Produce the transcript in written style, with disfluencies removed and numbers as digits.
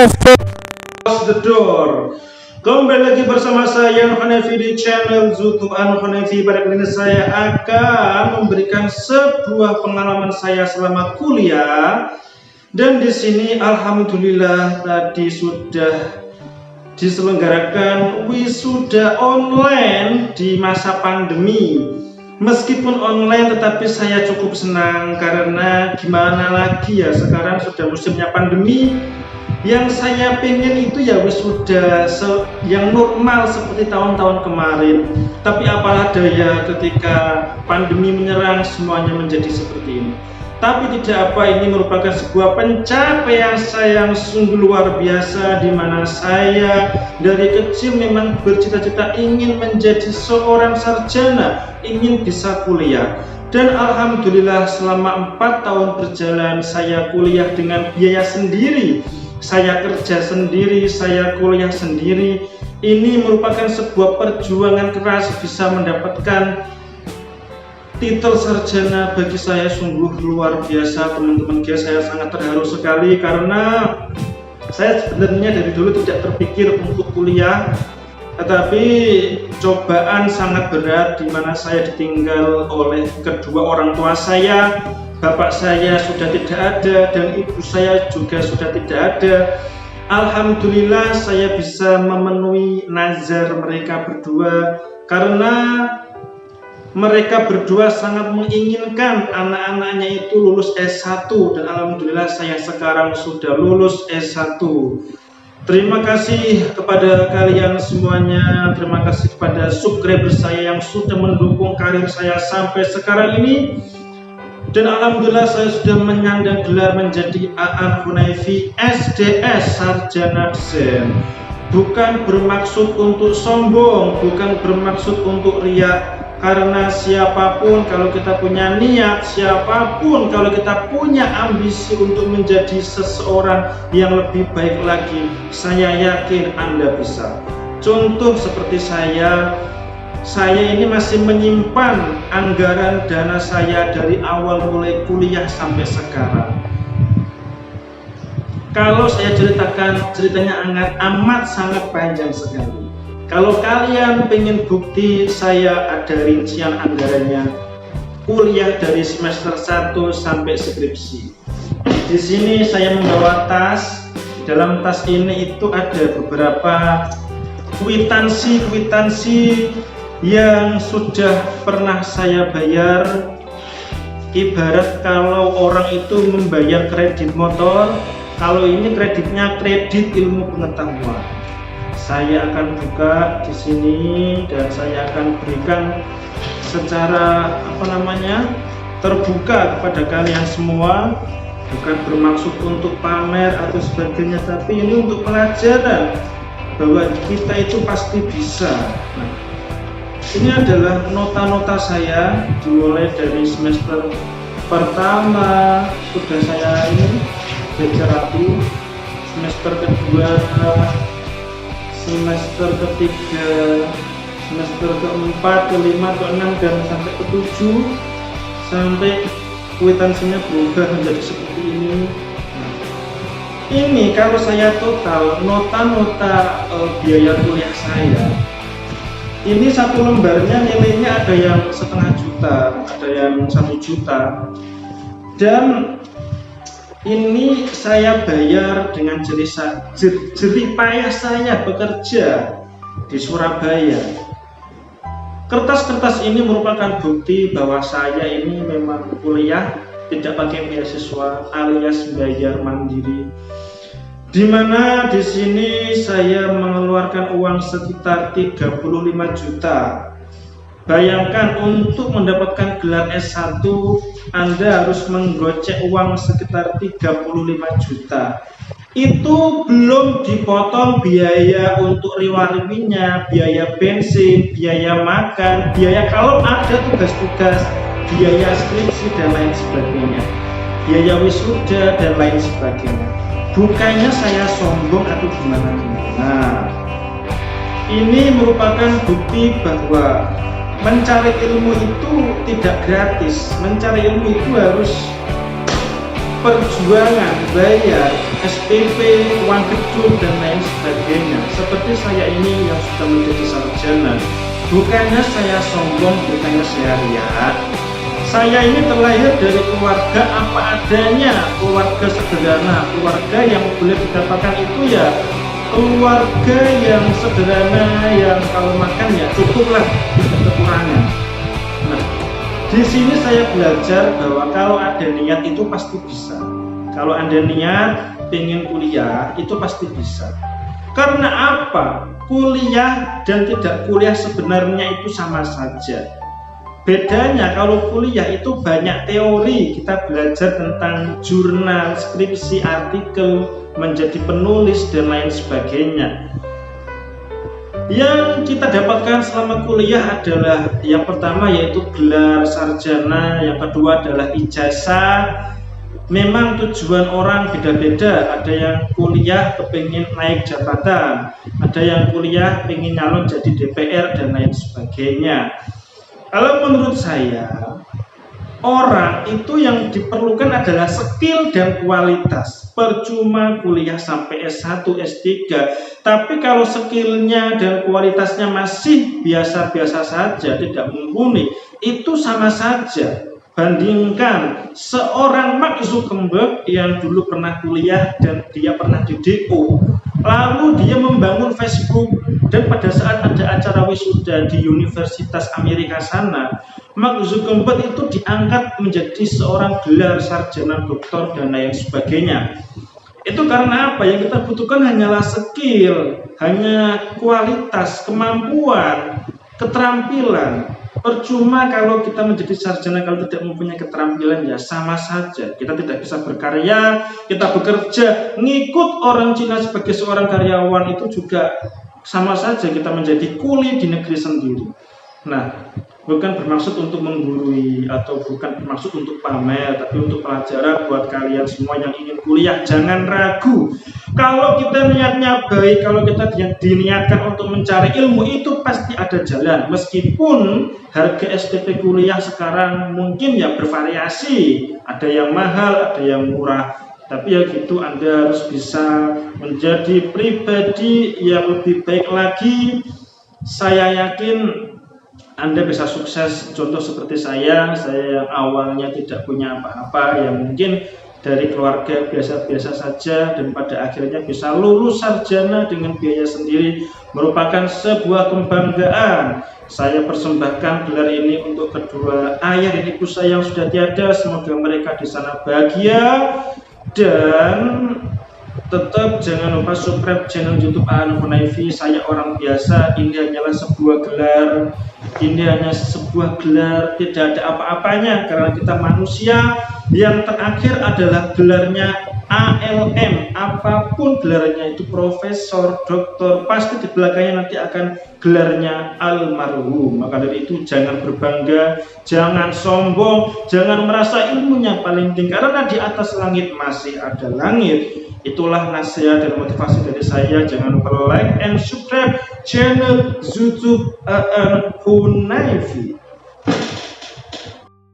Close the door. Kembali lagi bersama saya Hanefi di channel YouTube Hanefi. Pada kali ini saya akan memberikan sebuah pengalaman saya selama kuliah. Dan di sini alhamdulillah tadi sudah diselenggarakan wisuda online di masa pandemi. Meskipun online tetapi saya cukup senang karena gimana lagi ya, sekarang sudah musimnya pandemi. Yang saya pengen itu ya wisuda yang normal seperti tahun-tahun kemarin. Tapi apalah daya, ketika pandemi menyerang semuanya menjadi seperti ini. Tapi tidak apa, ini merupakan sebuah pencapaian saya yang sungguh luar biasa, di mana saya dari kecil memang bercita-cita ingin menjadi seorang sarjana, ingin bisa kuliah. Dan alhamdulillah selama 4 tahun berjalan saya kuliah dengan biaya sendiri. Saya kerja sendiri, saya kuliah sendiri. Ini merupakan sebuah perjuangan keras bisa mendapatkan titel sarjana. Bagi saya sungguh luar biasa, teman-teman. Saya sangat terharu sekali karena saya sebenarnya dari dulu tidak terpikir untuk kuliah, tetapi cobaan sangat berat di mana saya ditinggal oleh kedua orang tua saya. Bapak saya sudah tidak ada dan ibu saya juga sudah tidak ada. Alhamdulillah saya bisa memenuhi nazar mereka berdua karena mereka berdua sangat menginginkan anak-anaknya itu lulus S1, dan alhamdulillah saya sekarang sudah lulus S1. Terima kasih kepada kalian semuanya, terima kasih kepada subscriber saya yang sudah mendukung karir saya sampai sekarang ini. Dan alhamdulillah saya sudah menyandang gelar menjadi Aan Hanefi SDS Sarjana Desain. Bukan bermaksud untuk sombong, bukan bermaksud untuk riak. Karena siapapun kalau kita punya niat, siapapun kalau kita punya ambisi untuk menjadi seseorang yang lebih baik lagi, saya yakin Anda bisa. Contoh seperti saya ini masih menyimpan anggaran dana saya dari awal mulai kuliah sampai sekarang. Kalau saya ceritakan, ceritanya amat sangat panjang sekali. Kalau kalian pengen bukti, saya ada rincian anggarannya kuliah dari semester 1 sampai skripsi. Di sini saya membawa tas. Di dalam tas ini itu ada beberapa kwitansi yang sudah pernah saya bayar. Ibarat kalau orang itu membayar kredit motor, kalau ini kreditnya kredit ilmu pengetahuan. Saya akan buka di sini dan saya akan berikan secara terbuka kepada kalian semua. Bukan bermaksud untuk pamer atau sebagainya, tapi ini untuk pelajaran bahwa kita itu pasti bisa. Nah, ini adalah nota-nota saya dimulai dari semester pertama sudah saya ini belajar rapi, semester kedua, semester ketiga, semester keempat, kelima, keenam, dan sampai ketujuh, sampai kwitansinya berubah menjadi seperti ini. Nah, ini kalau saya total nota-nota biaya kuliah saya, ini satu lembarnya nilainya ada yang 1,5 juta, ada yang 1 juta, dan ini saya bayar dengan jerih payah saya bekerja di Surabaya. Kertas-kertas ini merupakan bukti bahwa saya ini memang kuliah tidak pakai beasiswa alias bayar mandiri. Di mana di sini saya mengeluarkan uang sekitar 35 juta. Bayangkan untuk mendapatkan gelar S1 Anda harus menggocek uang sekitar 35 juta. Itu belum dipotong biaya untuk riwa-riwinya, biaya bensin, biaya makan, biaya kalau ada tugas-tugas, biaya skripsi dan lain sebagainya, biaya wisuda dan lain sebagainya. Bukannya saya sombong atau gimana. Nah, ini merupakan bukti bahwa mencari ilmu itu tidak gratis. Mencari ilmu itu harus perjuangan, bayar, SPP, uang gedung, dan lain sebagainya. Seperti saya ini yang sudah menjadi sarjana, bukannya saya sombong, bukannya saya riak. Saya ini terlahir dari keluarga apa adanya, keluarga sederhana, keluarga yang boleh dikatakan itu ya keluarga yang sederhana, yang kalau makan ya cukuplah, tidak kekurangan. Nah, di sini saya belajar bahwa kalau ada niat itu pasti bisa. Kalau ada niat pengen kuliah itu pasti bisa. Karena apa? Kuliah dan tidak kuliah sebenarnya itu sama saja. Bedanya kalau kuliah itu banyak teori, kita belajar tentang jurnal, skripsi, artikel, menjadi penulis dan lain sebagainya. Yang kita dapatkan selama kuliah adalah yang pertama yaitu gelar sarjana, yang kedua adalah ijazah. Memang tujuan orang beda-beda, ada yang kuliah kepingin naik jabatan, ada yang kuliah pengen nyalon jadi DPR dan lain sebagainya. Kalau menurut saya, orang itu yang diperlukan adalah skill dan kualitas. Percuma kuliah sampai S1, S3, tapi kalau skillnya dan kualitasnya masih biasa-biasa saja, tidak mumpuni, itu sama saja. Bandingkan seorang Mark Zuckerberg yang dulu pernah kuliah dan dia pernah di DO, lalu dia membangun Facebook, dan pada saat ada acara wisuda di Universitas Amerika sana, Mark Zuckerberg itu diangkat menjadi seorang gelar sarjana doktor dan lain sebagainya. Itu karena apa? Yang kita butuhkan hanyalah skill, hanya kualitas, kemampuan, keterampilan. Percuma kalau kita menjadi sarjana kalau tidak mempunyai keterampilan, ya sama saja. Kita tidak bisa berkarya, kita bekerja ngikut orang Cina sebagai seorang karyawan, itu juga sama saja kita menjadi kuli di negeri sendiri. Nah, bukan bermaksud untuk menggurui atau bukan bermaksud untuk pamer, tapi untuk pelajaran buat kalian semua yang ingin kuliah. Jangan ragu, kalau kita niatnya baik, kalau kita diniatkan untuk mencari ilmu, itu pasti ada jalan. Meskipun harga SPP kuliah sekarang mungkin ya bervariasi, ada yang mahal, ada yang murah, tapi ya gitu, Anda harus bisa menjadi pribadi yang lebih baik lagi. Saya yakin Anda bisa sukses. Contoh seperti saya yang awalnya tidak punya apa-apa, yang mungkin dari keluarga biasa-biasa saja, dan pada akhirnya bisa lulus sarjana dengan biaya sendiri, merupakan sebuah kebanggaan. Saya persembahkan gelar ini untuk kedua ayah dan ibu saya yang sudah tiada. Semoga mereka di sana bahagia, dan tetap jangan lupa subscribe channel YouTube Aan Hunayfi. Saya orang biasa, ini hanyalah sebuah gelar. Ini hanya sebuah gelar, tidak ada apa-apanya karena kita manusia. Yang terakhir adalah gelarnya ALM, apapun gelarnya itu, profesor, doktor, pasti di belakangnya nanti akan gelarnya almarhum. Maka dari itu jangan berbangga, jangan sombong, jangan merasa ilmunya paling tinggi, karena di atas langit masih ada langit. Itulah nasihat dan motivasi dari saya. Jangan lupa like and subscribe channel YouTube Aan Hunayfi.